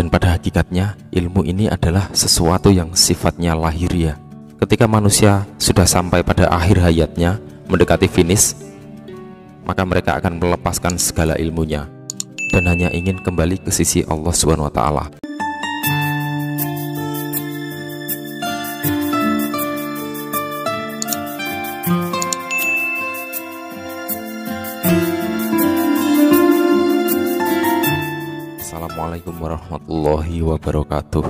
Dan pada hakikatnya ilmu ini adalah sesuatu yang sifatnya lahiriah. Ketika manusia sudah sampai pada akhir hayatnya, mendekati finish, maka mereka akan melepaskan segala ilmunya dan hanya ingin kembali ke sisi Allah Subhanahu wa Ta'ala. Assalamualaikum warahmatullahi wabarakatuh.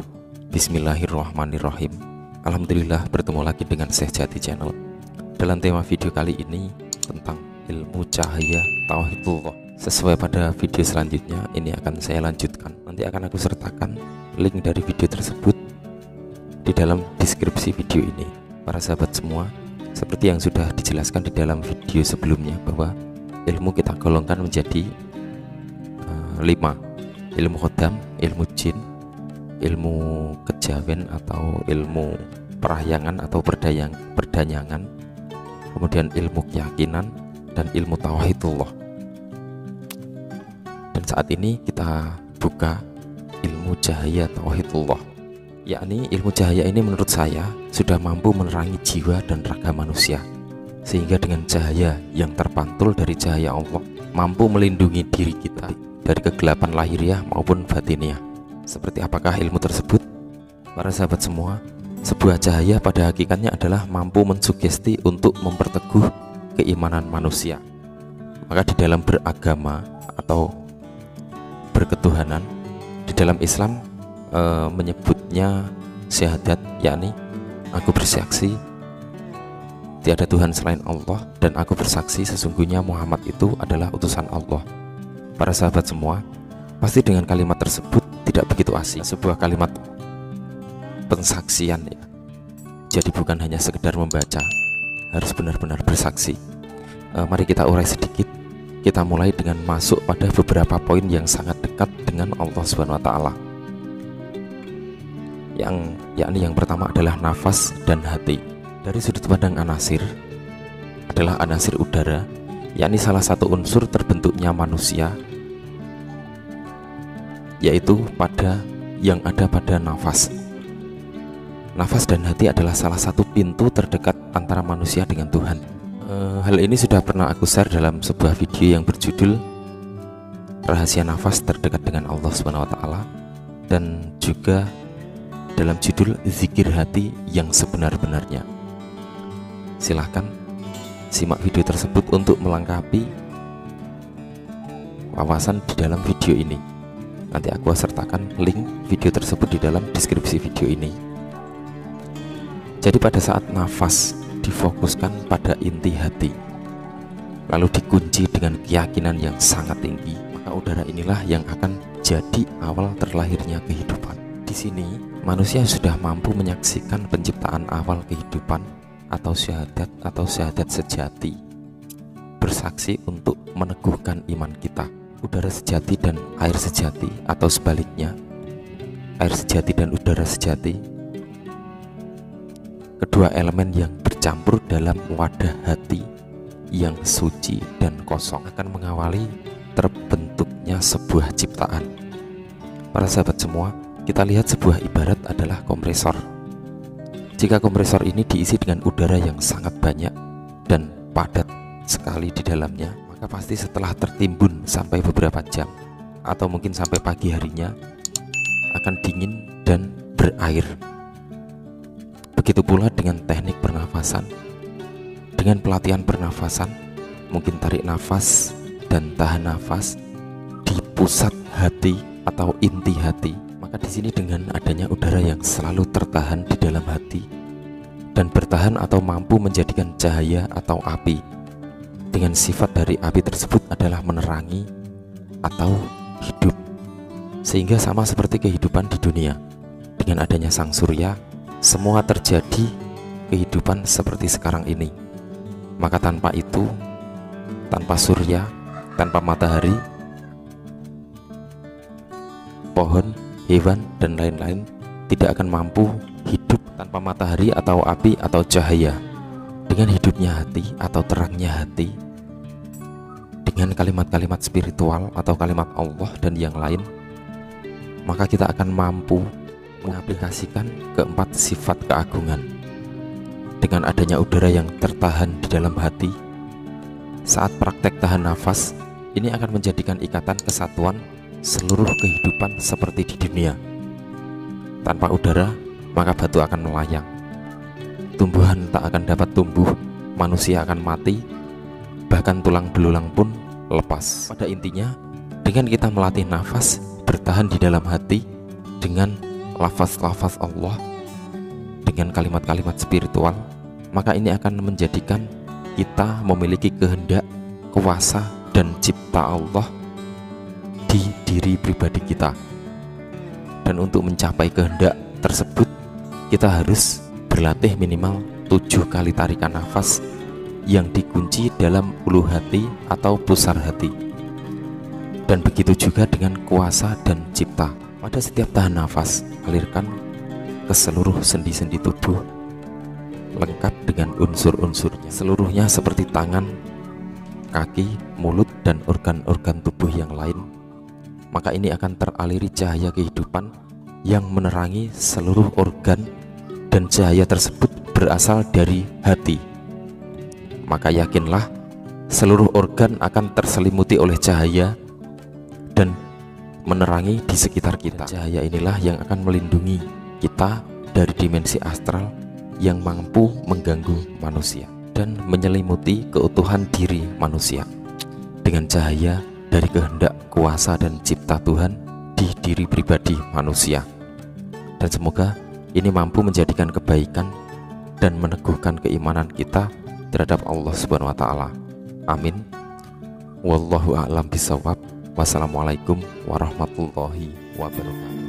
Bismillahirrahmanirrahim. Alhamdulillah, bertemu lagi dengan Syekh Jati Channel. Dalam tema video kali ini tentang ilmu cahaya tauhidullah. Sesuai pada video selanjutnya, ini akan saya lanjutkan. Nanti akan aku sertakan link dari video tersebut di dalam deskripsi video ini. Para sahabat semua, seperti yang sudah dijelaskan di dalam video sebelumnya, bahwa ilmu kita golongkan menjadi 5: ilmu khodam, ilmu jin, ilmu kejawen atau ilmu perahyangan atau perdanyangan, kemudian ilmu keyakinan, dan ilmu tauhidullah. Dan saat ini kita buka ilmu cahaya tauhidullah, yakni ilmu cahaya ini menurut saya sudah mampu menerangi jiwa dan raga manusia, sehingga dengan cahaya yang terpantul dari cahaya Allah mampu melindungi diri kita dari kegelapan lahiriah maupun batiniah. Seperti apakah ilmu tersebut? Para sahabat semua, sebuah cahaya pada hakikatnya adalah mampu mensugesti untuk memperteguh keimanan manusia. Maka di dalam beragama atau berketuhanan, di dalam Islam menyebutnya syahadat, yakni aku bersaksi tiada Tuhan selain Allah dan aku bersaksi sesungguhnya Muhammad itu adalah utusan Allah. Para sahabat semua, pasti dengan kalimat tersebut tidak begitu asing, sebuah kalimat pensaksian ya. Jadi bukan hanya sekedar membaca, harus benar-benar bersaksi. Mari kita urai sedikit. Kita mulai dengan masuk pada beberapa poin yang sangat dekat dengan Allah Subhanahu wa Ta'ala. Yakni yang pertama adalah nafas dan hati. Dari sudut pandang anasir, adalah anasir udara, yakni salah satu unsur terbentuknya manusia, yaitu yang ada pada nafas. Nafas dan hati adalah salah satu pintu terdekat antara manusia dengan Tuhan. Hal ini sudah pernah aku share dalam sebuah video yang berjudul Rahasia Nafas Terdekat dengan Allah Subhanahu wa Ta'ala, dan juga dalam judul Zikir Hati yang Sebenar-benarnya. Silahkan simak video tersebut untuk melengkapi wawasan di dalam video ini. Nanti aku sertakan link video tersebut di dalam deskripsi video ini. Jadi pada saat nafas difokuskan pada inti hati, lalu dikunci dengan keyakinan yang sangat tinggi, maka udara inilah yang akan jadi awal terlahirnya kehidupan. Di sini manusia sudah mampu menyaksikan penciptaan awal kehidupan atau syahadat sejati, bersaksi untuk meneguhkan iman kita. Udara sejati dan air sejati, atau sebaliknya, air sejati dan udara sejati, kedua elemen yang bercampur dalam wadah hati yang suci dan kosong akan mengawali terbentuknya sebuah ciptaan. Para sahabat semua, kita lihat sebuah ibarat adalah kompresor. Jika kompresor ini diisi dengan udara yang sangat banyak dan padat sekali di dalamnya, maka pasti setelah tertimbun sampai beberapa jam atau mungkin sampai pagi harinya akan dingin dan berair. Begitu pula dengan teknik pernafasan. Dengan pelatihan pernafasan, mungkin tarik nafas dan tahan nafas di pusat hati atau inti hati, maka di sini dengan adanya udara yang selalu tertahan di dalam hati dan bertahan atau mampu menjadikan cahaya atau api. Dengan sifat dari api tersebut adalah menerangi atau hidup, sehingga sama seperti kehidupan di dunia. Dengan adanya sang surya, semua terjadi kehidupan seperti sekarang ini. Maka tanpa itu, tanpa surya, tanpa matahari, pohon, hewan, dan lain-lain tidak akan mampu hidup tanpa matahari atau api atau cahaya. Dengan hidupnya hati atau terangnya hati, dengan kalimat-kalimat spiritual atau kalimat Allah dan yang lain, maka kita akan mampu mengaplikasikan keempat sifat keagungan. Dengan adanya udara yang tertahan di dalam hati, saat praktek tahan nafas, ini akan menjadikan ikatan kesatuan seluruh kehidupan seperti di dunia. Tanpa udara, maka batu akan melayang, tumbuhan tak akan dapat tumbuh, manusia akan mati, bahkan tulang belulang pun lepas. Pada intinya, dengan kita melatih nafas bertahan di dalam hati dengan lafaz-lafaz Allah, dengan kalimat-kalimat spiritual, maka ini akan menjadikan kita memiliki kehendak, kuasa, dan cipta Allah di diri pribadi kita. Dan untuk mencapai kehendak tersebut, kita harus berlatih minimal 7 kali tarikan nafas yang dikunci dalam ulu hati atau pusar hati. Dan begitu juga dengan kuasa dan cipta. Pada setiap tahan nafas, alirkan ke seluruh sendi-sendi tubuh lengkap dengan unsur-unsurnya, seluruhnya seperti tangan, kaki, mulut, dan organ-organ tubuh yang lain. Maka ini akan teraliri cahaya kehidupan yang menerangi seluruh organ, dan cahaya tersebut berasal dari hati. Maka yakinlah seluruh organ akan terselimuti oleh cahaya dan menerangi di sekitar kita. Dan cahaya inilah yang akan melindungi kita dari dimensi astral yang mampu mengganggu manusia dan menyelimuti keutuhan diri manusia dengan cahaya dari kehendak, kuasa, dan cipta Tuhan di diri pribadi manusia. Dan semoga ini mampu menjadikan kebaikan dan meneguhkan keimanan kita terhadap Allah Subhanahu wa Ta'ala. Amin. Wallahu a'lam bishawab. Wassalamualaikum warahmatullahi wabarakatuh.